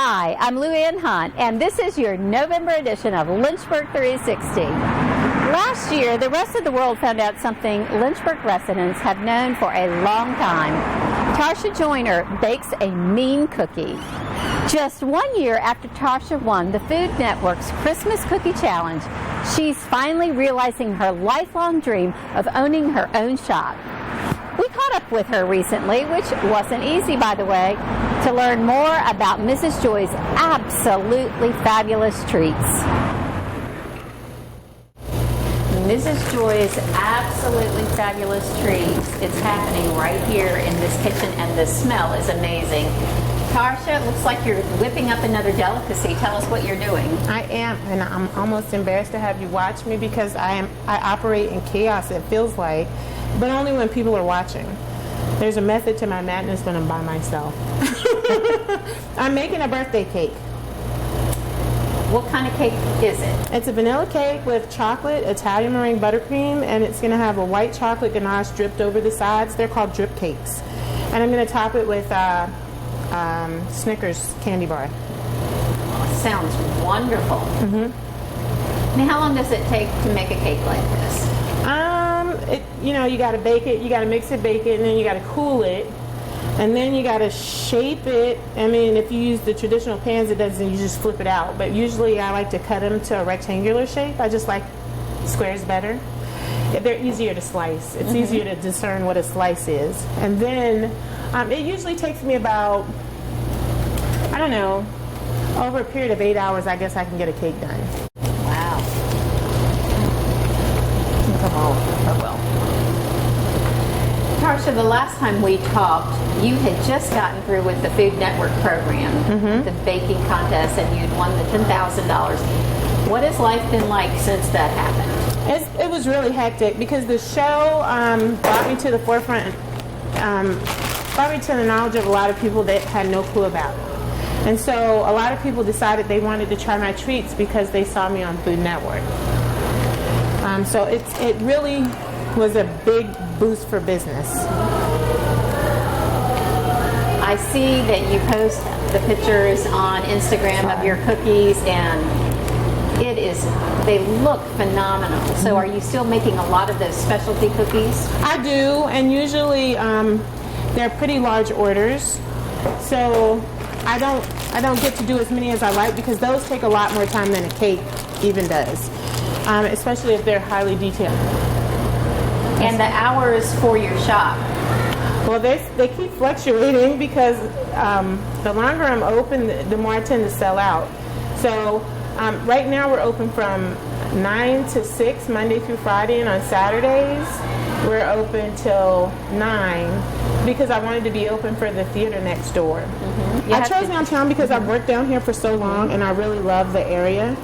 Hi, I'm Lou Ann Hunt, and this is your November edition of Lynchburg 360. Last year, the rest of the world found out something Lynchburg residents have known for a long time. Tarsha Joyner bakes a mean cookie. Just 1 year after Tarsha won the Food Network's Christmas Cookie Challenge, she's finally realizing her lifelong dream of owning her own shop. We caught up with her recently, which wasn't easy, by the way, to learn more about Mrs. Joy's absolutely fabulous treats. Mrs. Joy's absolutely fabulous treats. It's happening right here in this kitchen, and the smell is amazing. Tarsha, it looks like you're whipping up another delicacy. Tell us what you're doing. I am, and I'm almost embarrassed to have you watch me because I operate in chaos, it feels like, but only when people are watching. There's a method to my madness when I'm by myself. I'm making a birthday cake. What kind of cake is it? It's a vanilla cake with chocolate, Italian meringue buttercream, and it's going to have a white chocolate ganache dripped over the sides. They're called drip cakes. And I'm going to top it with Snickers candy bar. Sounds wonderful. Now, how long does it take to make a cake like this? You got to bake it, you got to mix it, bake it, and then you got to cool it, and then you got to shape it. I mean, if you use the traditional pans, it doesn't. You just flip it out. But usually, I like to cut them to a rectangular shape. I just like squares better. They're easier to slice. It's easier to discern what a slice is. And then it usually takes me about, I don't know, over a period of 8 hours, I guess I can get a cake done. Wow. Oh, well. Tarsha, the last time we talked, you had just gotten through with the Food Network program, the baking contest, and you'd won the $10,000. What has life been like since that happened? It was really hectic because the show brought me to the forefront, brought me to the knowledge of a lot of people that had no clue about it. And so a lot of people decided they wanted to try my treats because they saw me on Food Network. So it really was a big boost for business. I see that you post the pictures on Instagram of your cookies, and they look phenomenal. So are you still making a lot of those specialty cookies? I do, and usually they're pretty large orders. So I don't get to do as many as I like because those take a lot more time than a cake even does, especially if they're highly detailed. And the hours for your shop? Well, they keep fluctuating because the longer I'm open, the more I tend to sell out. So right now we're open from 9 to 6 Monday through Friday, and on Saturdays we're open till 9 because I wanted to be open for the theater next door. I chose downtown because I've worked down here for so long and I really love the area.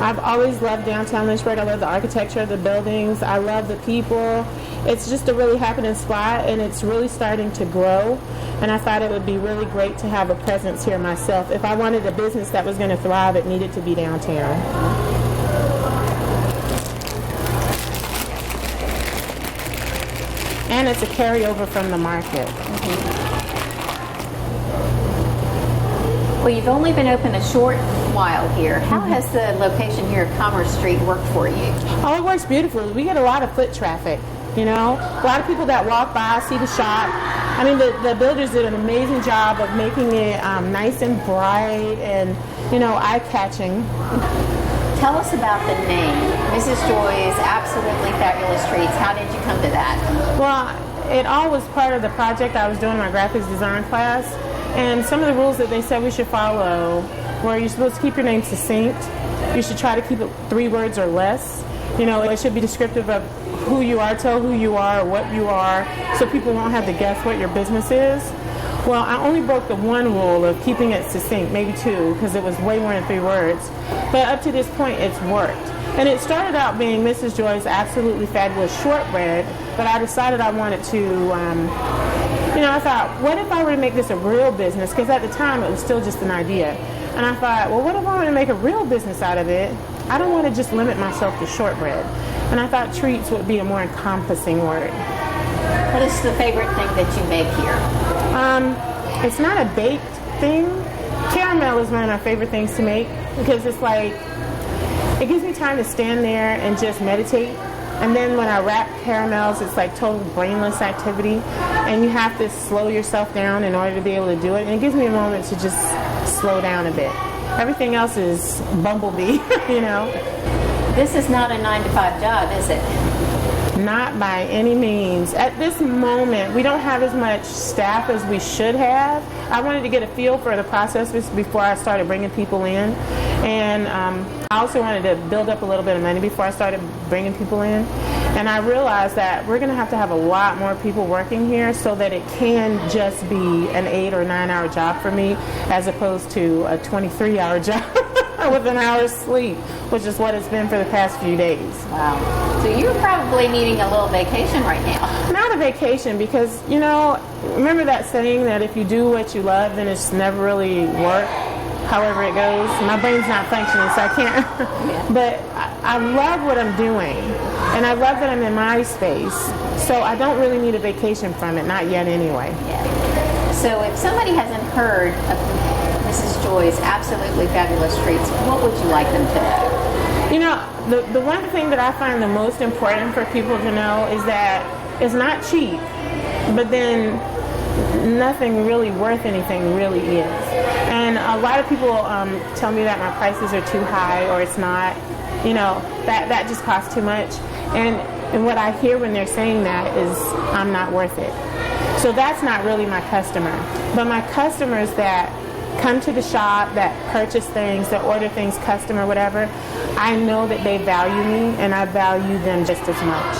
I've always loved downtown Lynchburg. I love the architecture of the buildings. I love the people. It's just a really happening spot, and it's really starting to grow. And I thought it would be really great to have a presence here myself. If I wanted a business that was going to thrive, it needed to be downtown. And it's a carryover from the market. Well, you've only been open a short while here. How has the location here at Commerce Street worked for you? Oh, it works beautifully. We get a lot of foot traffic, a lot of people that walk by, see the shop. I mean, the builders did an amazing job of making it nice and bright and, eye-catching. Tell us about the name, Mrs. Joy's Absolutely Fabulous Treats. How did you come to that? Well, it all was part of the project I was doing in my graphics design class. And some of the rules that they said we should follow were you're supposed to keep your name succinct. You should try to keep it 3 words or less. It should be descriptive of who you are, tell who you are, what you are, so people won't have to guess what your business is. Well, I only broke the one rule of keeping it succinct, maybe 2, because it was way more than 3 words. But up to this point, it's worked. And it started out being Mrs. Joy's Absolutely Fabulous Shortbread, but I decided I wanted to I thought, what if I were to make this a real business? Because at the time, it was still just an idea. And I thought, well, what if I were to make a real business out of it? I don't want to just limit myself to shortbread. And I thought treats would be a more encompassing word. What is the favorite thing that you make here? It's not a baked thing. Caramel is one of my favorite things to make because it's like, it gives me time to stand there and just meditate. And then when I wrap caramels, it's like total brainless activity. And you have to slow yourself down in order to be able to do it. And it gives me a moment to just slow down a bit. Everything else is bumblebee, you know. This is not a 9-to-5 job, is it? Not by any means. At this moment, we don't have as much staff as we should have. I wanted to get a feel for the process before I started bringing people in. And I also wanted to build up a little bit of money before I started bringing people in. And I realized that we're going to have a lot more people working here so that it can just be an 8 or 9 hour job for me as opposed to a 23-hour job with an hour's sleep, which is what it's been for the past few days. Wow. So you're probably needing a little vacation right now. Not a vacation because, you know, remember that saying that if you do what you love, then it's never really work, however it goes. My brain's not functioning, so I can't. Yeah. But I love what I'm doing, and I love that I'm in my space. So I don't really need a vacation from it, not yet anyway. Yeah. So if somebody hasn't heard of Mrs. Joy's absolutely fabulous treats, what would you like them to know? You know, the one thing that I find the most important for people to know is that it's not cheap, but then nothing really worth anything really is. And a lot of people tell me that my prices are too high or it's not, you know, that just costs too much. And what I hear when they're saying that is I'm not worth it. So that's not really my customer. But my customers that come to the shop, that purchase things, that order things custom or whatever, I know that they value me and I value them just as much.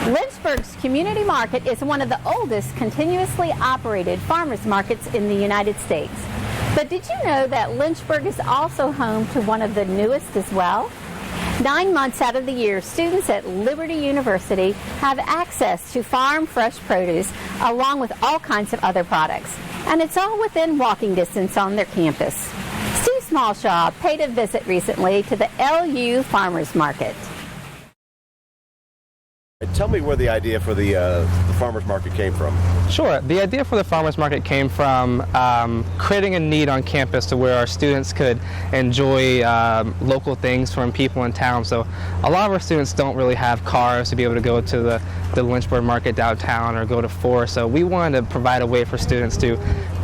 Lynchburg's community market is one of the oldest continuously operated farmers markets in the United States. But did you know that Lynchburg is also home to one of the newest as well? 9 months out of the year, students at Liberty University have access to farm fresh produce along with all kinds of other products. And it's all within walking distance on their campus. Steve Smallshaw paid a visit recently to the LU Farmers Market. Tell me where the idea for the farmers market came from. Sure. The idea for the farmers market came from creating a need on campus to where our students could enjoy local things from people in town. So a lot of our students don't really have cars to be able to go to the Lynchburg market downtown or go to Forest. So we wanted to provide a way for students to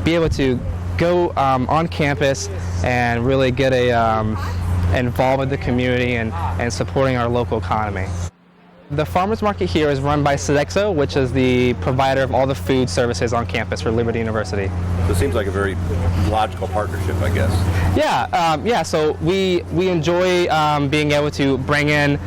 be able to go on campus and really get involved with the community and supporting our local economy. The farmers market here is run by Sodexo, which is the provider of all the food services on campus for Liberty University. So it seems like a very logical partnership, I guess. Yeah. So we enjoy being able to bring in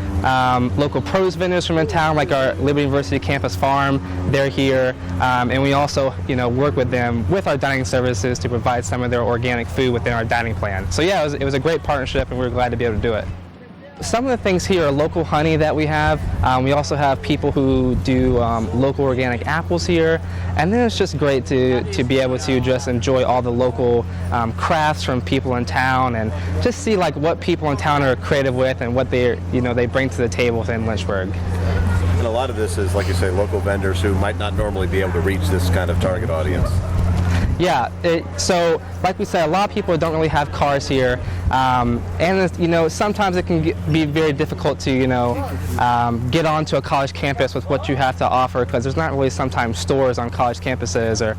local produce vendors from in town, like our Liberty University campus farm. They're here, and we also, work with them with our dining services to provide some of their organic food within our dining plan. So yeah, it was a great partnership, and we were glad to be able to do it. Some of the things here are local honey that we have. We also have people who do local organic apples here. And then it's just great to be able to just enjoy all the local crafts from people in town and just see like what people in town are creative with and what they bring to the table within Lynchburg. And a lot of this is, like you say, local vendors who might not normally be able to reach this kind of target audience. Yeah, so like we said, a lot of people don't really have cars here, and sometimes it can be very difficult to get onto a college campus with what you have to offer, because there's not really sometimes stores on college campuses or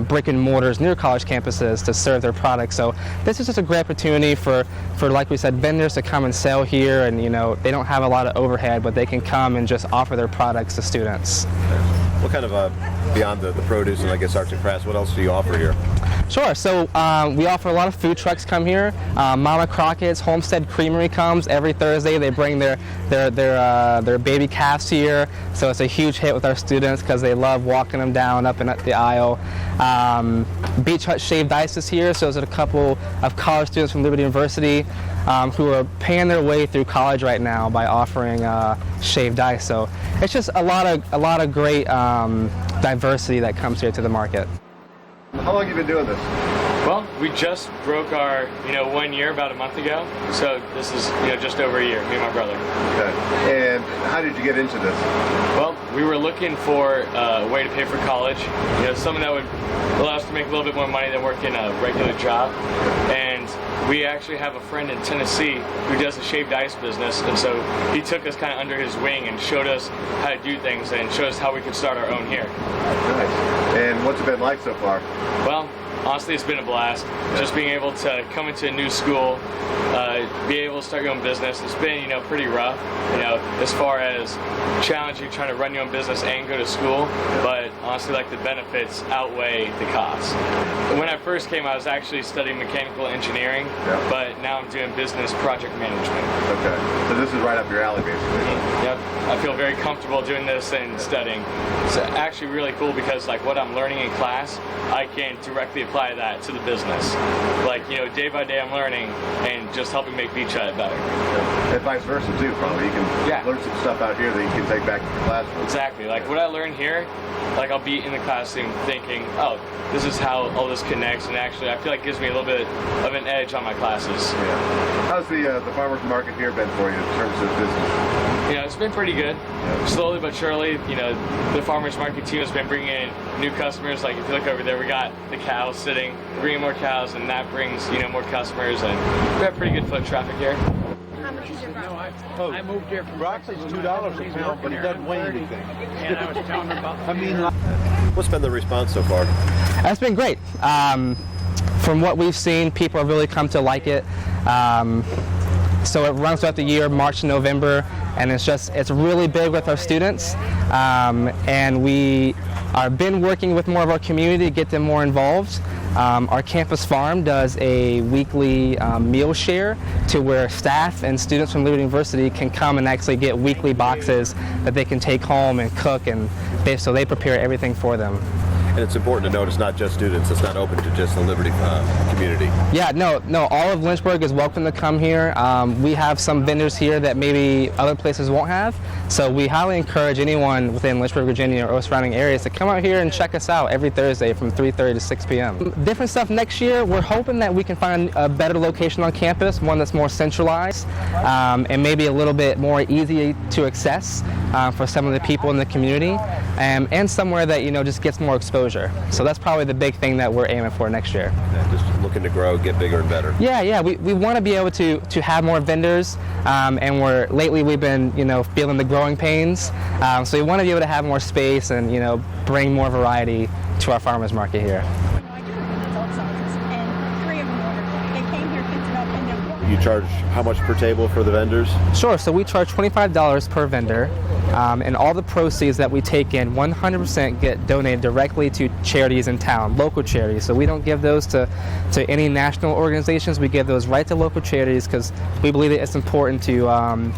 brick and mortars near college campuses to serve their products. So this is just a great opportunity for like we said, vendors to come and sell here, and they don't have a lot of overhead, but they can come and just offer their products to students. What kind of, beyond the produce and I guess arts and crafts, what else do you offer here? Sure. So we offer a lot of food trucks come here. Mama Crockett's Homestead Creamery comes every Thursday. They bring their baby calves here. So it's a huge hit with our students because they love walking them down up and up the aisle. Beach Hut Shaved Ice is here. So there's a couple of college students from Liberty University who are paying their way through college right now by offering shaved ice. So it's just a lot of great diversity that comes here to the market. How long have you been doing this? Well, we just broke our 1 year about a month ago, so this is just over a year. Me and my brother. Okay. And how did you get into this? Well, we were looking for a way to pay for college. Something that would allow us to make a little bit more money than working a regular job. And we actually have a friend in Tennessee who does a shaved ice business, and so he took us kind of under his wing and showed us how to do things and showed us how we could start our own here. Nice. And what's it been like so far? Well, honestly, it's been a blast. Just being able to come into a new school, be able to start your own business. It's been, pretty rough, as far as challenging trying to run your own business and go to school. But honestly, like, the benefits outweigh the costs. When I first came, I was actually studying mechanical engineering, but now I'm doing business project management. Okay. So this is right up your alley, basically. Yep. I feel very comfortable doing this and studying. It's actually really cool because, like, what I'm learning in class, I can directly apply that to the business. Like, day by day I'm learning and just helping make Beachhead better. And vice versa too, probably. You can learn some stuff out here that you can take back to the classroom. Exactly. Like, what I learn here, like, I'll be in the classroom thinking, oh, this is how all this connects, and actually I feel like it gives me a little bit of an edge on my classes. Yeah. How's the farmers market here been for you in terms of business? It's been pretty good. Slowly but surely, the farmers market team has been bringing in new customers. Like, if you look over there, we got the cows sitting, bringing more cows, and that brings, more customers, and we have pretty good foot traffic here. How much is your broccoli? I moved here from broccoli's $2 a pound, but it doesn't weigh anything. And I was telling her about. What's been the response so far? That's been great. From what we've seen, people have really come to like it. So it runs throughout the year, March to November, and it's really big with our students. And we have been working with more of our community to get them more involved. Our campus farm does a weekly meal share to where staff and students from Liberty University can come and actually get weekly boxes that they can take home and cook, and so they prepare everything for them. And it's important to note it's not just students. It's not open to just the Liberty community. Yeah, no, all of Lynchburg is welcome to come here. We have some vendors here that maybe other places won't have. So we highly encourage anyone within Lynchburg, Virginia or surrounding areas to come out here and check us out every Thursday from 3:30 to 6 p.m. Different stuff next year. We're hoping that we can find a better location on campus, one that's more centralized and maybe a little bit more easy to access for some of the people in the community, and somewhere that just gets more exposure. So that's probably the big thing that we're aiming for next year. Yeah, just looking to grow, get bigger and better. Yeah, we want to be able to have more vendors, and lately we've been feeling the growing pains. So we want to be able to have more space and bring more variety to our farmers market here. You charge how much per table for the vendors? Sure, so we charge $25 per vendor, and all the proceeds that we take in 100% get donated directly to charities in town, local charities. So we don't give those to any national organizations, we give those right to local charities because we believe that it's important to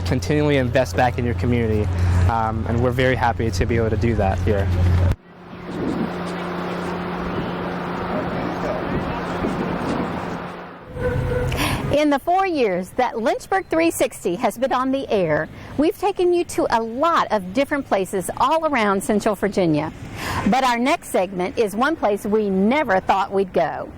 continually invest back in your community, and we're very happy to be able to do that here. In the 4 years that Lynchburg 360 has been on the air, we've taken you to a lot of different places all around Central Virginia. But our next segment is one place we never thought we'd go.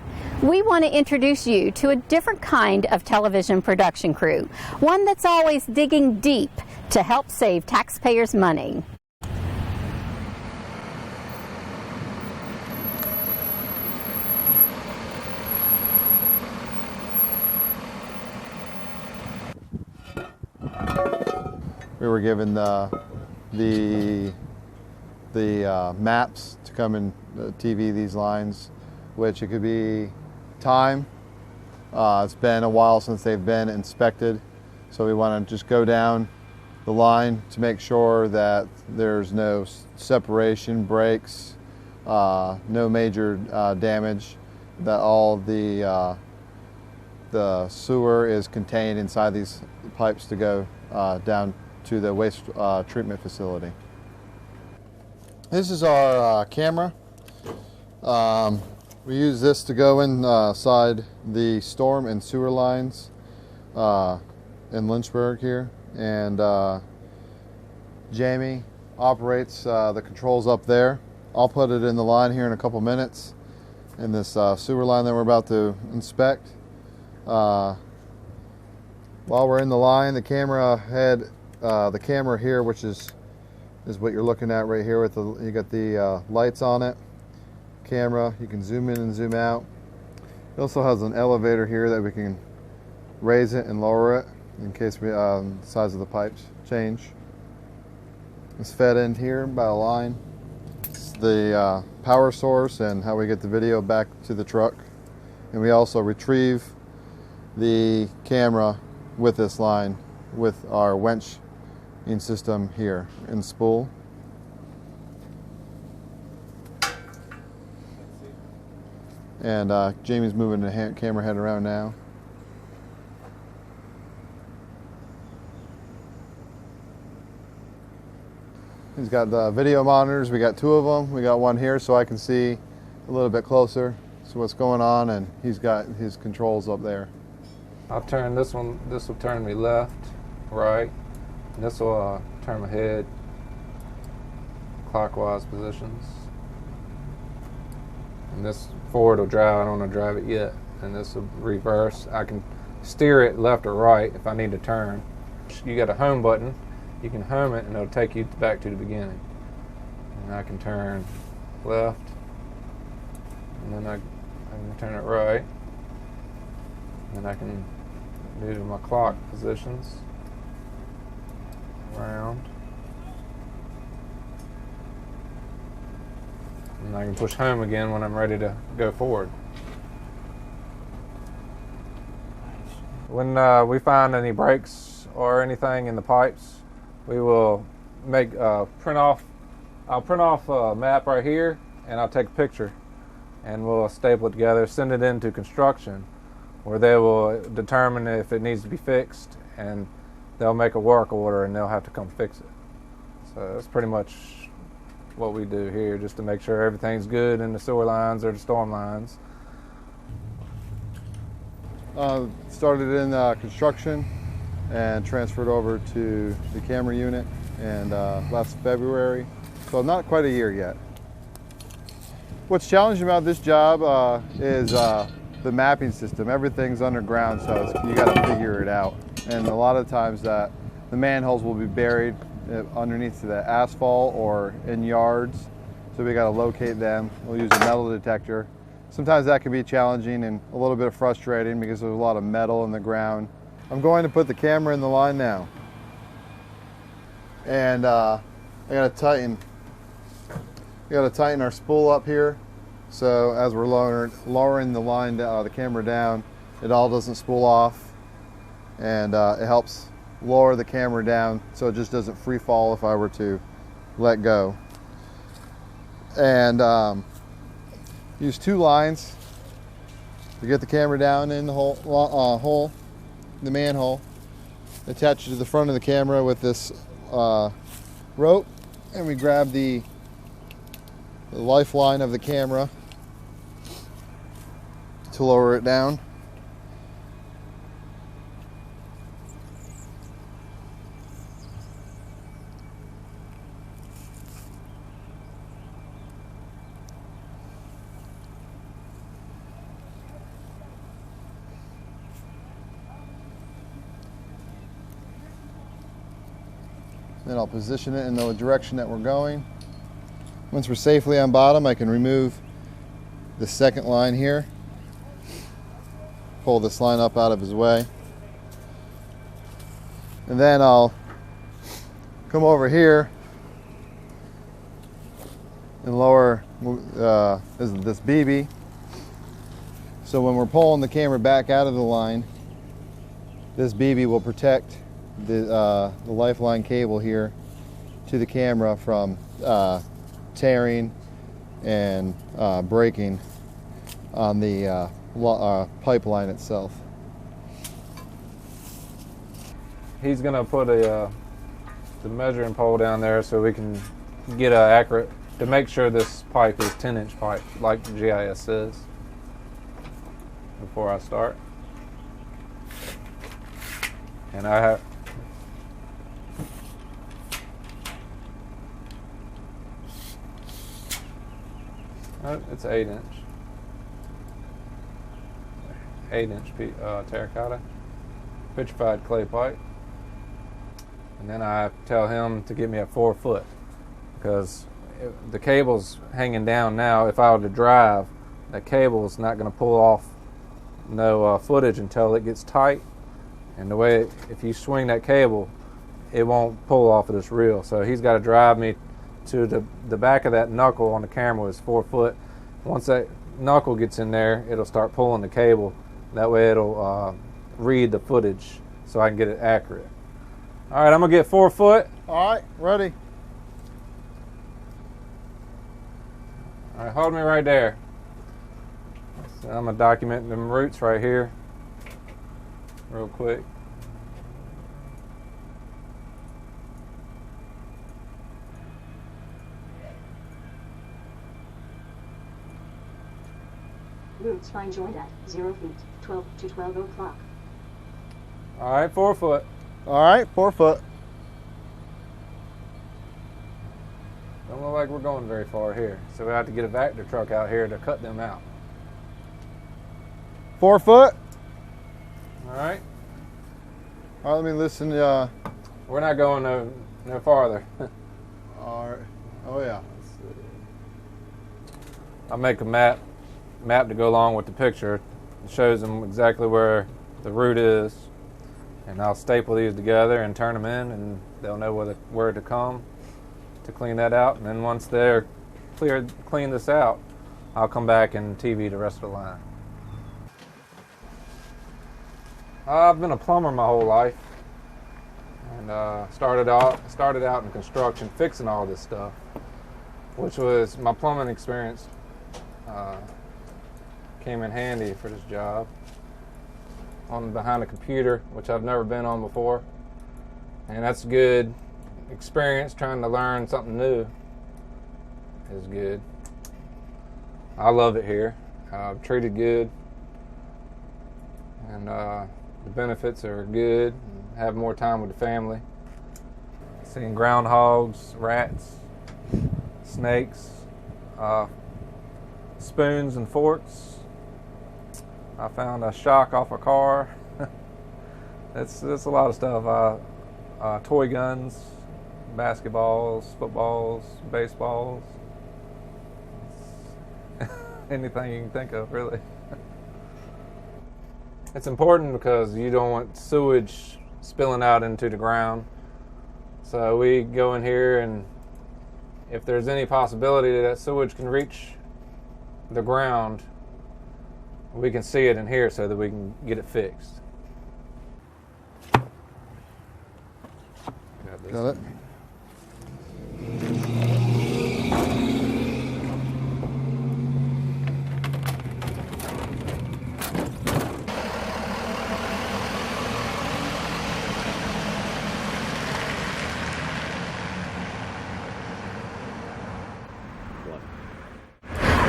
We want to introduce you to a different kind of television production crew, one that's always digging deep to help save taxpayers' money. We were given the maps to come and TV these lines, which it could be time. It's been a while since they've been inspected, so we want to just go down the line to make sure that there's no separation, breaks, no major damage, that all the sewer is contained inside these pipes to go down to the waste treatment facility. This is our camera. We use this to go inside the storm and sewer lines in Lynchburg here, and Jamie operates the controls up there. I'll put it in the line here in a couple minutes, in this sewer line that we're about to inspect. While we're in the line, the camera here, which is what you're looking at right here, with you got the lights on it. Camera, you can zoom in and zoom out. It also has an elevator here that we can raise it and lower it in case we size of the pipes change. It's fed in here by a line. It's the power source and how we get the video back to the truck. And we also retrieve the camera with this line with our winching system here in spool. And Jamie's moving the camera head around now. He's got the video monitors. We got 2 of them. We got one here so I can see a little bit closer, so what's going on, and he's got his controls up there. I'll turn this one. This will turn me left, right, and this will turn my head clockwise positions. And this forward will drive. I don't want to drive it yet. And this will reverse. I can steer it left or right if I need to turn. You got a home button. You can home it and it'll take you back to the beginning. And I can turn left, and then I can turn it right, and I can move my clock positions around, and I can push home again when I'm ready to go forward. When we find any breaks or anything in the pipes, we will make I'll print off a map right here, and I'll take a picture, and we'll staple it together, send it into construction, where they will determine if it needs to be fixed, and they'll make a work order, and they'll have to come fix it. So that's pretty much what we do here, just to make sure everything's good in the sewer lines or the storm lines. Started in construction and transferred over to the camera unit, and last February, so not quite a year yet. What's challenging about this job is the mapping system. Everything's underground, so you got to figure it out. And a lot of times that the manholes will be buried underneath the asphalt or in yards, so we got to locate them. We'll use a metal detector. Sometimes that can be challenging and a little bit frustrating because there's a lot of metal in the ground. I'm going to put the camera in the line now, and I gotta tighten our spool up here, so as we're lowering the line down, the camera down, it all doesn't spool off, and it helps lower the camera down so it just doesn't free fall if I were to let go. And use 2 lines to get the camera down in the hole. The manhole, attach it to the front of the camera with this rope, and we grab the lifeline of the camera to lower it down. Then I'll position it in the direction that we're going. Once we're safely on bottom, I can remove the second line here. Pull this line up out of his way. And then I'll come over here and lower this BB. So when we're pulling the camera back out of the line, this BB will protect the lifeline cable here to the camera from tearing and breaking on the pipeline itself. He's gonna put the measuring pole down there so we can get accurate, to make sure this pipe is 10-inch pipe like the GIS says before I start. And I have it's 8-inch. 8-inch terracotta vitrified clay pipe. And then I tell him to get me a 4-foot, because the cable's hanging down now. If I were to drive, the cable's not going to pull off no footage until it gets tight. And the way, if you swing that cable, it won't pull off of this reel. So he's got to drive me to the back of that knuckle on the camera is 4 foot. Once that knuckle gets in there, it'll start pulling the cable. That way it'll read the footage so I can get it accurate. All right, I'm gonna get 4 foot. All right, ready. All right, hold me right there. So I'm gonna document them roots right here real quick. Roots fine joined at 0 feet, 12 to 12 o'clock. All right, 4 foot. All right, 4 foot. Don't look like we're going very far here, so we have to get a Vector truck out here to cut them out. 4 foot. All right. All right, let me listen. We're not going no farther. All right. Oh yeah. I'll make a map to go along with the picture. It shows them exactly where the root is, and I'll staple these together and turn them in, and they'll know where to come to clean that out. And then once they're clean this out, I'll come back and TV the rest of the line. I've been a plumber my whole life, and started out in construction, fixing all this stuff, which was my plumbing experience. Came in handy for this job. On behind a computer, which I've never been on before, and that's good experience. Trying to learn something new is good. I love it here. I'm treated good, and the benefits are good. Have more time with the family. Seeing groundhogs, rats, snakes, spoons and forks. I found a shock off a car. It's a lot of stuff. Toy guns, basketballs, footballs, baseballs. Anything you can think of, really. It's important because you don't want sewage spilling out into the ground. So we go in here, and if there's any possibility that sewage can reach the ground, we can see it in here so that we can get it fixed. Got it.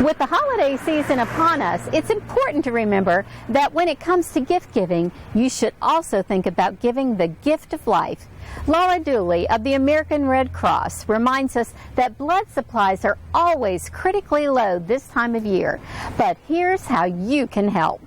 With the holiday season upon us, it's important to remember that when it comes to gift giving, you should also think about giving the gift of life. Laura Dooley of the American Red Cross reminds us that blood supplies are always critically low this time of year, but here's how you can help.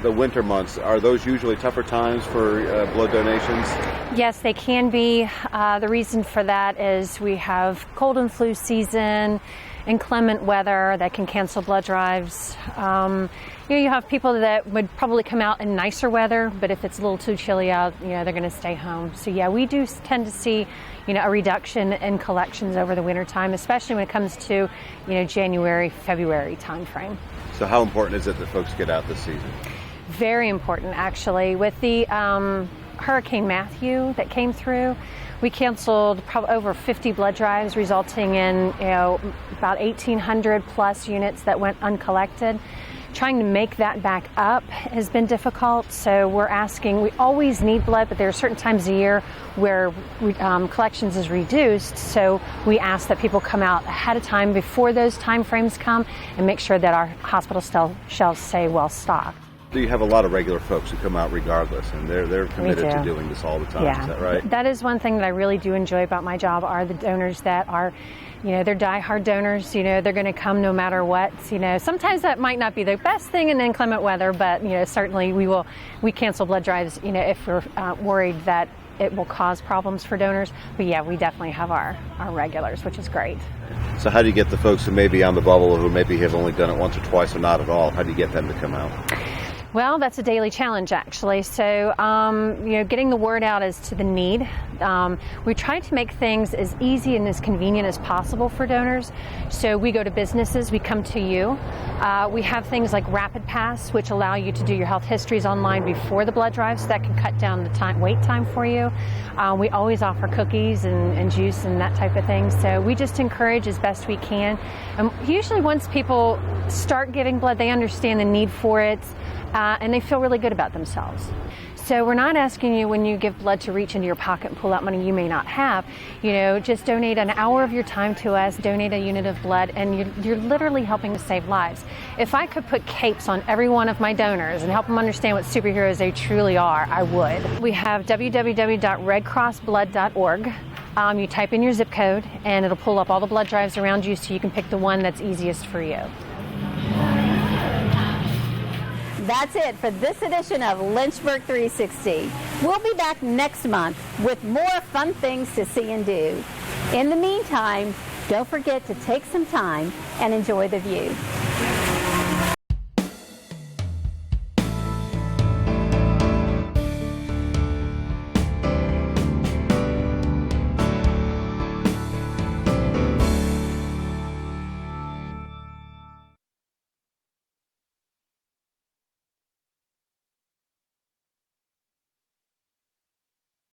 The winter months, are those usually tougher times for blood donations? Yes, they can be. The reason for that is we have cold and flu season, inclement weather that can cancel blood drives. You have people that would probably come out in nicer weather, but if it's a little too chilly out, they're going to stay home. So yeah, we do tend to see, a reduction in collections over the winter time, especially when it comes to, January, February timeframe. So how important is it that folks get out this season? Very important, actually. With the Hurricane Matthew that came through, we canceled probably over 50 blood drives, resulting in about 1,800 plus units that went uncollected. Trying to make that back up has been difficult, so we always need blood, but there are certain times a year where collections is reduced, so we ask that people come out ahead of time before those time frames come and make sure that our hospital shelves stay well stocked. Do you have a lot of regular folks who come out regardless, and they're committed to doing this all the time? Yeah. Is that right? That is one thing that I really do enjoy about my job, are the donors that are they're diehard donors. They're going to come no matter what. Sometimes that might not be the best thing in inclement weather, but certainly we cancel blood drives if we're worried that it will cause problems for donors. But yeah, we definitely have our regulars, which is great. So how do you get the folks who may be on the bubble or who maybe have only done it once or twice or not at all, how do you get them to come out? Well, that's a daily challenge, actually. So, getting the word out as to the need. We try to make things as easy and as convenient as possible for donors. So we go to businesses, we come to you. We have things like Rapid Pass, which allow you to do your health histories online before the blood drive, so that can cut down the wait time for you. We always offer cookies and juice and that type of thing. So we just encourage as best we can. And usually once people start giving blood, they understand the need for it. And they feel really good about themselves. So we're not asking you when you give blood to reach into your pocket and pull out money you may not have. Just donate an hour of your time to us, donate a unit of blood, and you're literally helping to save lives. If I could put capes on every one of my donors and help them understand what superheroes they truly are, I would. We have www.redcrossblood.org. You type in your zip code and it'll pull up all the blood drives around you so you can pick the one that's easiest for you. That's it for this edition of Lynchburg 360. We'll be back next month with more fun things to see and do. In the meantime, don't forget to take some time and enjoy the view.